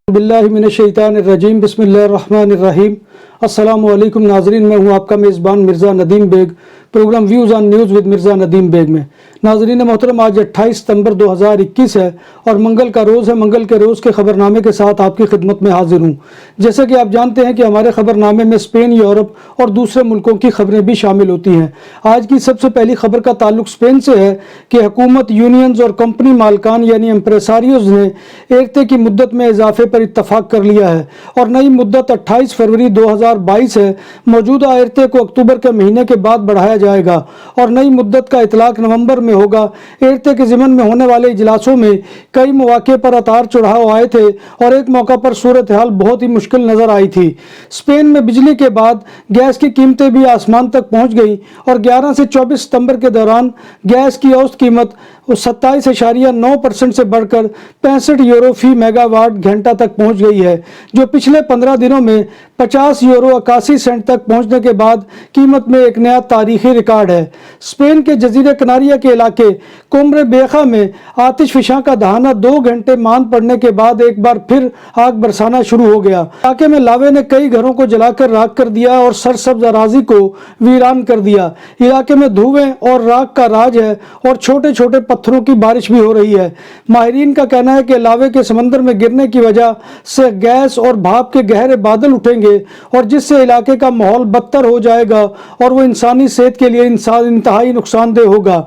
باللہ من الشیطان الرجیم، بسم اللہ الرحمن الرحیم۔ السلام علیکم ناظرین، میں ہوں آپ کا میزبان Mirza Nadeem Baig, programme views on news with Mirza Nadeem Baig میں۔ ناظرین محترم، آج 28 ستمبر 2021 ہے اور منگل کا روز ہے۔ منگل کے روز کے خبر نامے کے ساتھ آپ کی خدمت میں حاضر ہوں۔ جیسا کہ آپ جانتے ہیں کہ ہمارے خبر نامے میں اسپین، یورپ اور دوسرے ملکوں کی خبریں بھی شامل ہوتی ہیں۔ آج کی سب سے پہلی خبر کا تعلق اسپین سے ہے کہ حکومت، یونینز اور کمپنی مالکان یعنی امپریساریوز نے ایرتے کی مدت میں اضافے پر اتفاق کر لیا ہے اور نئی مدت 28 فروری 2022 ہے۔ موجودہ ایرتے کو اکتوبر کے مہینے کے بعد بڑھایا جائے گا اور نئی مدت کا اطلاق نومبر میں ہوگا۔ ایرتے کے ضمن میں ہونے والے اجلاسوں میں کئی مواقع پر اتار چڑھاؤ آئے تھے اور ایک موقع پر صورتحال بہت ہی مشکل نظر آئی تھی۔ اسپین میں بجلی کے بعد گیس کی قیمتیں بھی آسمان تک پہنچ گئیں اور 11 سے 24 ستمبر کے دوران گیس کی اوسط قیمت 27.9% سے بڑھ کر 65 یورو فی میگا واٹ گھنٹہ تک پہنچ گئی ہے، جو پچھلے 15 دنوں میں 50 یورو 81 سینٹ تک پہنچنے کے بعد قیمت میں ایک نیا تاریخی ریکارڈ ہے۔ اسپین کے جزیرہ کناریہ کے علاقے کومبرے بیخا میں آتش فشاں کا دہانا 2 گھنٹے ماند پڑنے کے بعد ایک بار پھر آگ برسانا شروع ہو گیا۔ علاقے میں لاوے نے کئی گھروں کو جلا کر راکھ کر دیا اور سرسبز اراضی کو ویران کر دیا۔ علاقے میں دھوئیں اور راکھ کا راج ہے اور چھوٹے چھوٹے پتھروں کی بارش بھی ہو رہی ہے۔ ماہرین کا کہنا ہے کہ لاوے کے سمندر میں گرنے کی وجہ سے گیس اور بھاپ کے گہرے بادل اٹھیں گے اور جس سے علاقے کا ماحول بدتر ہو جائے گا اور وہ انسانی صحت کے لیے انتہائی نقصان دہ ہوگا۔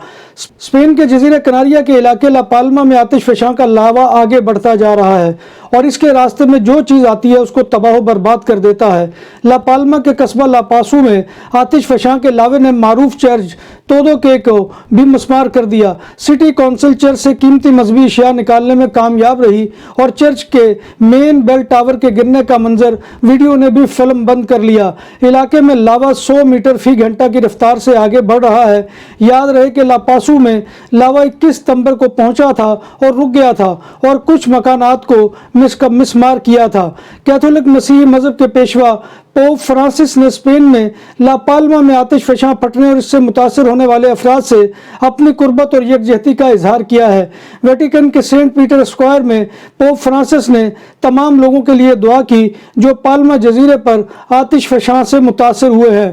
اسپین کے جزیرہ کناریہ کے علاقے لا پالما میں آتش فشاں کا لاوا آگے بڑھتا جا رہا ہے اور اس کے راستے میں جو چیز آتی ہے اس کو تباہ و برباد کر دیتا ہے۔ لا پالما کے قصبہ لا پاسو میں آتش فشاں کے لاوے نے معروف چرچ تودو کے کو بھی مسمار کر دیا۔ سٹی کونسل چرچ سے قیمتی مذہبی اشیاء نکالنے میں کامیاب رہی اور چرچ کے مین بیل ٹاور کے گرنے کا منظر ویڈیو نے بھی فلم بند کر لیا۔ علاقے میں لاوا 100 میٹر فی گھنٹہ کی رفتار سے آگے بڑھ رہا ہے۔ یاد رہے کہ لا پاسو میں لاوا 21 ستمبر کو پہنچا تھا اور رک گیا تھا اور کچھ مکانات کو مسمار کیا تھا۔ کیتھولک مسیحی مذہب کے پیشوا پوپ فرانسس نے اسپین میں لا پالما میں آتش فشاں پھٹنے اور اس سے متاثر ہونے والے افراد سے اپنی قربت اور یکجہتی کا اظہار کیا ہے۔ ویٹیکن کے سینٹ پیٹر اسکوائر میں پوپ فرانسس نے تمام لوگوں کے لیے دعا کی جو پالما جزیرے پر آتش فشاں سے متاثر ہوئے ہیں۔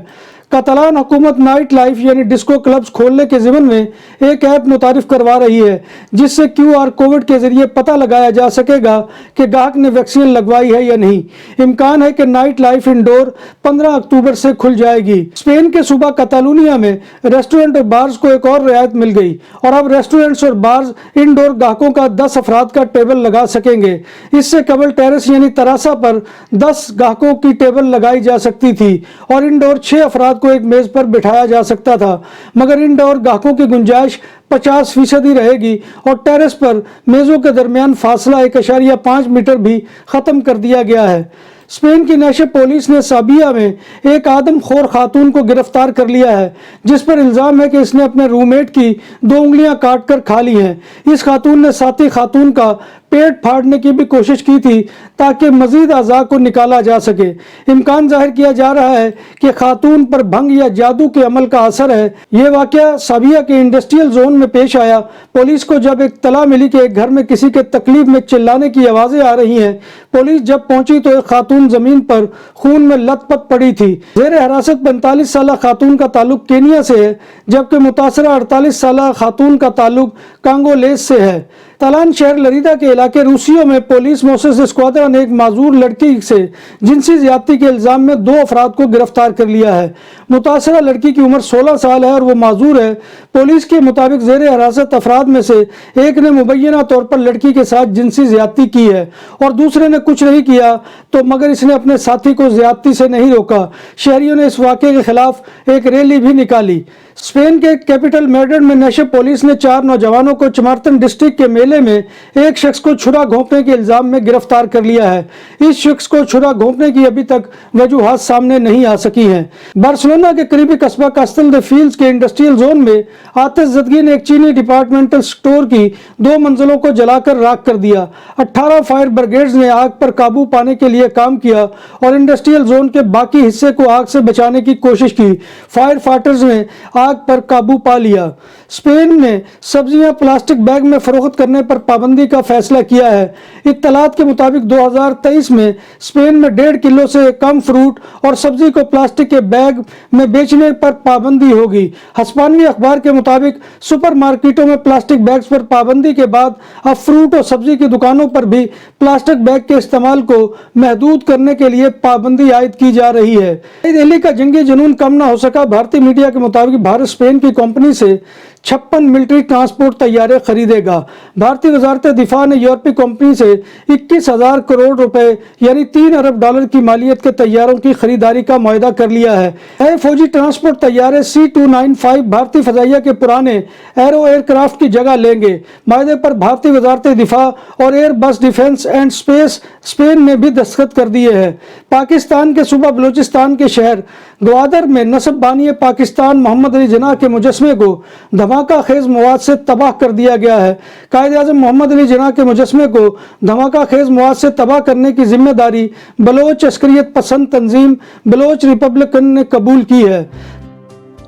کاتالان حکومت نائٹ لائف یعنی ڈسکو کلبز کھولنے کے ضمن میں ایک ایپ متعارف کروا رہی ہے جس سے QR کوڈ کے ذریعے پتہ لگایا جا سکے گا کہ گاہک نے ویکسین لگوائی ہے یا نہیں۔ امکان ہے کہ نائٹ لائف انڈور 15 اکتوبر سے کھل جائے گی۔ اسپین کے صوبہ کاتالونیا میں ریسٹورنٹ اور بارز کو ایک اور رعایت مل گئی اور اب ریسٹورنٹس اور بارز انڈور گاہکوں کا 10 افراد کا ٹیبل لگا سکیں گے۔ اس سے قبل ٹیرس یعنی تراسا پر 10 گاہکوں کی ٹیبل لگائی جا سکتی تھی اور انڈور 6 افراد کو ایک میز پر بٹھایا جا سکتا تھا، مگر انڈور گاہکوں کی گنجائش 50% رہے گی اور ٹیرس پر میزوں کے درمیان فاصلہ 1.5 میٹر بھی ختم کر دیا گیا ہے۔ اسپین کی نیشے پولیس نے سابیہ میں ایک آدم خور خاتون کو گرفتار کر لیا ہے جس پر الزام ہے کہ اس نے اپنے روم میٹ کی 2 انگلیاں کاٹ کر کھا لی ہیں۔ اس خاتون نے ساتھی خاتون کا پیٹ پھاڑنے کی بھی کوشش کی تھی تاکہ مزید اعضاء کو نکالا جا سکے۔ امکان ظاہر کیا جا رہا ہے کہ خاتون پر بھنگ یا جادو کے عمل کا اثر ہے۔ یہ واقعہ سابیہ کے انڈسٹریل زون میں پیش آیا۔ پولیس کو جب ایک اطلاع ملی کہ ایک گھر میں کسی کے تکلیف میں چلانے کی آوازیں آ رہی ہیں، پولیس جب پہنچی تو ایک خاتون زمین پر خون میں لت پت پڑی تھی۔ زیر حراست 45 سالہ خاتون کا تعلق کینیا سے ہے جبکہ متاثرہ 48 سالہ خاتون کا تعلق کانگولیز سے ہے۔ تالان شہر لریدا کے علاقے روسیو میں پولیس موسس اسکواڈرا نے ایک معذور لڑکی سے جنسی زیادتی کے الزام میں 2 افراد کو گرفتار کر لیا ہے۔ متاثرہ لڑکی کی عمر 16 سال ہے اور وہ معذور ہے۔ پولیس کے مطابق زیر حراست افراد میں سے ایک نے مبینہ طور پر لڑکی کے ساتھ جنسی زیادتی کی ہے اور دوسرے نے کچھ نہیں کیا تو مگر اس نے اپنے ساتھی کو زیادتی سے نہیں روکا۔ شہریوں نے اس واقعے کے خلاف ایک ریلی بھی نکالی۔ اسپین کے کیپٹل میڈرڈ میں نیشے پولیس نے 4 نوجوانوں کو چمارتن ڈسٹرکٹ کے میلے میں ایک شخص کو چھرا گھونپنے کے الزام میں گرفتار کر لیا ہے۔ اس شخص کو چھرا گھونپنے کی ابھی تک وجوہات سامنے نہیں آ سکی ہیں۔ بارسلونا کے قریبی قصبہ کاستل دے فیلڈز کے انڈسٹریل زون میں آتش زدگی نے ایک چینی ڈپارٹمنٹل سٹور کی 2 منزلوں کو جلا کر راکھ کر دیا۔ 18 فائر بریگیڈز نے آگ پر قابو پانے کے لیے کام کیا اور انڈسٹریل زون کے باقی حصے کو آگ سے بچانے کی کوشش کی۔ فائر فائٹرز نے آگ پر قابو پا لیا۔ اسپین نے سبزیاں پلاسٹک بیگ میں فروخت کرنے پر پابندی کا فیصلہ کیا ہے۔ اطلاعات کے مطابق 2023 میں اسپین میں 1.5 کلو سے کم فروٹ اور سبزی کو پلاسٹک کے بیگ میں بیچنے پر پابندی ہوگی۔ ہسپانوی اخبار کے مطابق سپر مارکیٹوں میں پلاسٹک بیگز پر پابندی کے بعد اب فروٹ اور سبزی کی دکانوں پر بھی پلاسٹک بیگ کے استعمال کو محدود کرنے کے لیے پابندی عائد کی جا رہی ہے۔ دہلی کا جنگی جنون کم نہ ہو سکا۔ بھارتی میڈیا کے مطابق بھارت اسپین کی کمپنی سے 56 ملٹری ٹرانسپورٹ طیارے خریدے گا۔ بھارتی وزارت دفاع نے یورپی کمپنی سے 21,000 کروڑ روپے یعنی $3 ارب کی مالیت کے طیاروں کی خریداری کا معاہدہ کر لیا ہے۔ نئے فوجی ٹرانسپورٹ طیارے C-295 بھارتی فضائیہ کے پرانے ایرو ایئر کرافٹ کی جگہ لیں گے۔ معاہدے پر بھارتی وزارت دفاع اور ایئر بس ڈیفنس اینڈ اسپیس اسپین نے بھی دستخط کر دیے ہیں۔ پاکستان کے صوبہ بلوچستان کے شہر گوادر میں نصب بانی پاکستان محمد علی جناح کے مجسمے کو دھماکہ خیز مواد سے تباہ کر دیا گیا ہے۔ قائد اعظم محمد علی جناح کے مجسمے کو دھماکہ خیز مواد سے تباہ کرنے کی ذمہ داری بلوچ عسکریت پسند تنظیم بلوچ ریپبلکن نے قبول کی ہے۔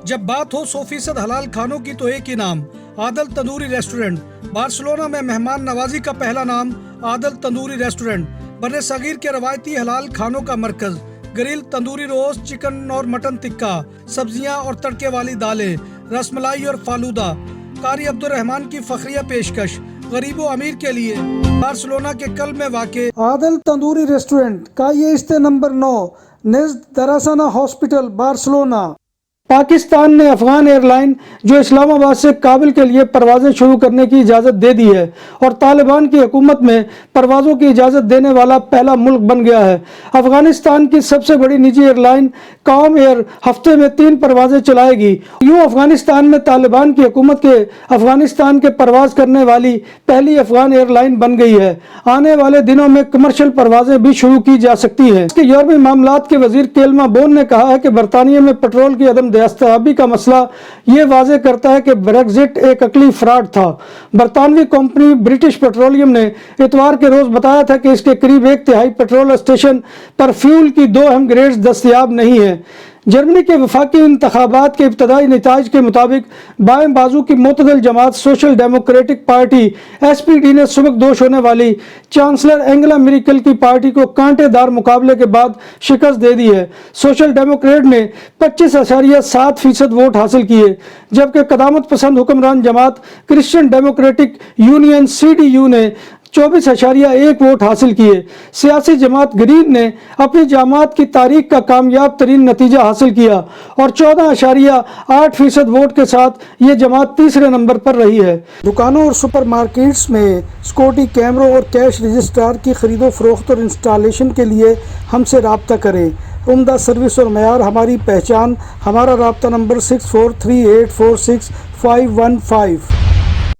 جب بات ہو 100% حلال کھانوں کی تو ایک ہی نام، عادل تندوری ریسٹورنٹ۔ بارسلونا میں مہمان نوازی کا پہلا نام عادل تندوری ریسٹورنٹ، بر صغیر کے روایتی حلال کھانوں کا مرکز۔ گرل تندوری روسٹ، چکن اور مٹن ٹکا، سبزیاں اور تڑکے والی دالیں، رس ملائی اور فالودہ۔ قاری عبد الرحمن کی فخریہ پیشکش، غریب و امیر کے لیے۔ بارسلونا کے قلب میں واقع عادل تندوری ریسٹورنٹ کا یہ استے نمبر 9 نزد دراسانہ ہاسپٹل بارسلونا۔ پاکستان نے افغان ایئر لائن جو اسلام آباد سے کابل کے لیے پروازیں شروع کرنے کی اجازت دے دی ہے اور طالبان کی حکومت میں پروازوں کی اجازت دینے والا پہلا ملک بن گیا ہے۔ افغانستان کی سب سے بڑی نجی ایئر لائن قوم ایئر ہفتے میں 3 پروازیں چلائے گی۔ یوں افغانستان میں طالبان کی حکومت کے افغانستان کے پرواز کرنے والی پہلی افغان ایئر لائن بن گئی ہے۔ آنے والے دنوں میں کمرشل پروازیں بھی شروع کی جا سکتی ہیں۔ یورپی معاملات کے وزیر کیلما بون نے کہا ہے کہ برطانیہ میں پیٹرول کی عدم دستیابی کا مسئلہ یہ واضح کرتا ہے کہ بریگزٹ ایک عقلی فراڈ تھا۔ برطانوی کمپنی برٹش پیٹرولیم نے اتوار کے روز بتایا تھا کہ اس کے قریب 1/3 پیٹرول اسٹیشن پر فیول کی 2 اہم گریڈز دستیاب نہیں ہیں۔ جرمنی کے وفاقی انتخابات کے ابتدائی نتائج کے مطابق بائیں بازو کی معتدل جماعت سوشل ڈیموکریٹک پارٹی SPD نے سبکدوش ہونے والی چانسلر انگلا میرکل کی پارٹی کو کانٹے دار مقابلے کے بعد شکست دے دی ہے۔ سوشل ڈیموکریٹ نے 25.7% ووٹ حاصل کیے، جبکہ قدامت پسند حکمران جماعت کرسچن ڈیموکریٹک یونین CDU نے 24.1 ووٹ حاصل کیے۔ سیاسی جماعت گرین نے اپنی جماعت کی تاریخ کا کامیاب ترین نتیجہ حاصل کیا اور 14.8% ووٹ کے ساتھ یہ جماعت تیسرے نمبر پر رہی ہے۔ دکانوں اور سپر مارکیٹس میں سیکورٹی کیمروں اور کیش رجسٹرار کی خرید و فروخت اور انسٹالیشن کے لیے ہم سے رابطہ کریں۔ عمدہ سروس اور معیار ہماری پہچان۔ ہمارا رابطہ نمبر 643846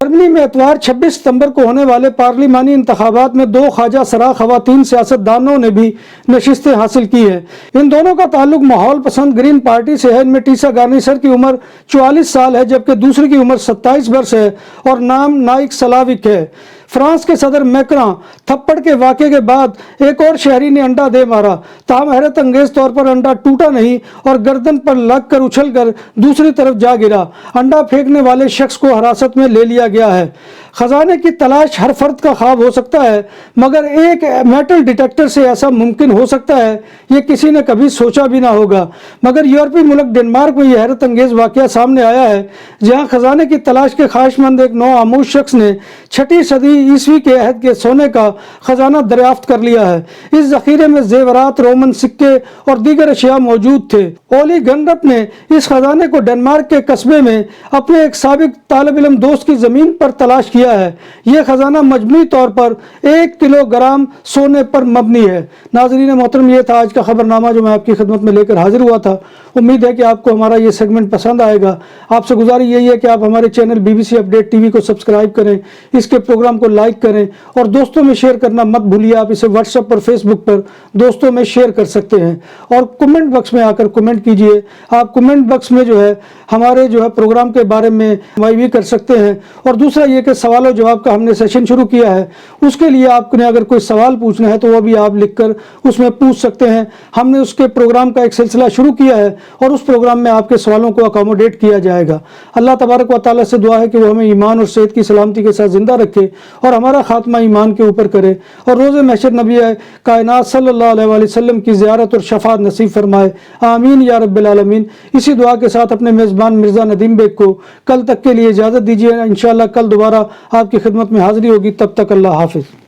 جرمنی میں اتوار 26 ستمبر کو ہونے والے پارلیمانی انتخابات میں 2 خواجہ سرا خواتین سیاستدانوں نے بھی نشستیں حاصل کی ہیں۔ ان دونوں کا تعلق ماحول پسند گرین پارٹی سے ہے۔ ان میں ٹیسا گارنیسر کی عمر 44 سال ہے، جبکہ دوسری کی عمر 27 برس ہے اور نام نائک سلاوک ہے۔ فرانس کے صدر میکراں تھپڑ کے واقعے کے بعد ایک اور شہری نے انڈا دے مارا، تاہم حیرت انگیز طور پر انڈا ٹوٹا نہیں اور گردن پر لگ کر اچھل کر دوسری طرف جا گرا۔ انڈا پھینکنے والے شخص کو حراست میں لے لیا گیا ہے۔ خزانے کی تلاش ہر فرد کا خواب ہو سکتا ہے، مگر ایک میٹل ڈیٹیکٹر سے ایسا ممکن ہو سکتا ہے یہ کسی نے کبھی سوچا بھی نہ ہوگا۔ مگر یورپی ملک ڈنمارک میں یہ حیرت انگیز واقعہ سامنے آیا ہے، جہاں خزانے کی تلاش کے خواہش مند ایک نو آموز شخص نے 6 صدی عیسوی کے عہد کے سونے کا خزانہ دریافت کر لیا ہے۔ اس ذخیرے میں زیورات، رومن سکے اور دیگر اشیاء موجود تھے۔ اولی گنرپ نے اس خزانے کو ڈنمارک کے قصبے میں اپنے ایک سابق طالب علم دوست کی زمین پر تلاش کیا ہے۔ یہ خزانہ مجموعی طور پر 1 کلو گرام سونے پر مبنی ہے۔ ناظرین محترم، یہ تھا آج کا خبرنامہ جو میں آپ کی خدمت میں لے کر حاضر ہوا تھا۔ امید ہے کہ آپ کو ہمارا یہ سیگمنٹ پسند آئے گا۔ آپ سے گزارش یہی ہے کہ آپ ہمارے چینل BBC اپڈیٹ TV کو سبسکرائب کریں۔ اس کے پروگرام کو لائک کریں اور دوستوں میں شیئر کرنا مت بھولیے. آپ اسے واٹس ایپ پر فیس بک پر دوستوں میں شیئر کر سکتے ہیں اور کمنٹ باکس میں آ کر کمنٹ کیجئے. آپ کمنٹ باکس میں جو ہے ہمارے جو ہے پروگرام کے بارے میں رائے بھی کر سکتے ہیں. اور دوسرا یہ کہ سوال و جواب کا ہم نے سیشن شروع کیا ہے, اس کے لیے آپ نے اگر کوئی سوال پوچھنا ہے تو وہ بھی آپ لکھ کر اس میں پوچھ سکتے ہیں. ہم نے اس کے پروگرام کا ایک سلسلہ شروع کیا ہے اور اس پروگرام میں آپ کے سوالوں کو اکاموڈیٹ کیا جائے گا. اللہ تبارک و تعالیٰ سے دعا ہے کہ وہ ہمیں ایمان اور صحت کی سلامتی کے ساتھ زندہ رکھے اور ہمارا خاتمہ ایمان کے اوپر کرے اور روز محشر نبی کائنات صلی اللہ علیہ وآلہ وسلم کی زیارت اور شفاعت نصیب فرمائے. آمین یا رب العالمین. اسی دعا کے ساتھ اپنے میزبان مرزا ندیم بیگ کو کل تک کے لیے اجازت دیجیے. انشاءاللہ کل دوبارہ آپ کی خدمت میں حاضری ہوگی. تب تک اللہ حافظ.